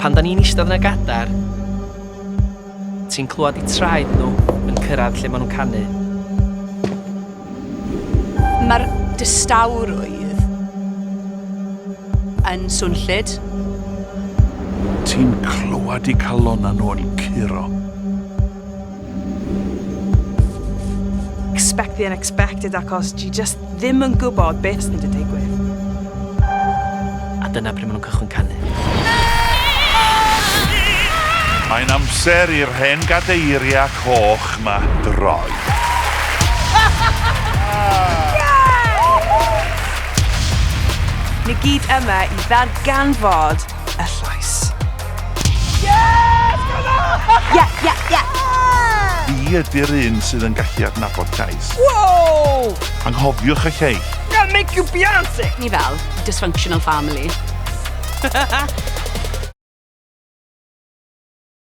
Pan da ni'n eistedd yn y gadar, ti'n clywed eu traed nhw yn cyrraedd lle maen nhw'n canu. Mae'r distawrwydd yn swnllyd. Ti'n clywed eu calonna nhw yn curo. Expect the unexpected achos ti just ddim yn gwybod beth sy'n mynd i digwydd. A dyna pryd maen nhw'n cychwyn canu. Mae'n amser i'r hen gadeiriau coch ma droi. Ni gyd yma i ddarganfod y llais. Fi ydy'r un sydd yn gallu adnabod llais. Wow! Anghofiwch y lleill. Gonna make you Beyonce! Ni fel, dysfunctional family.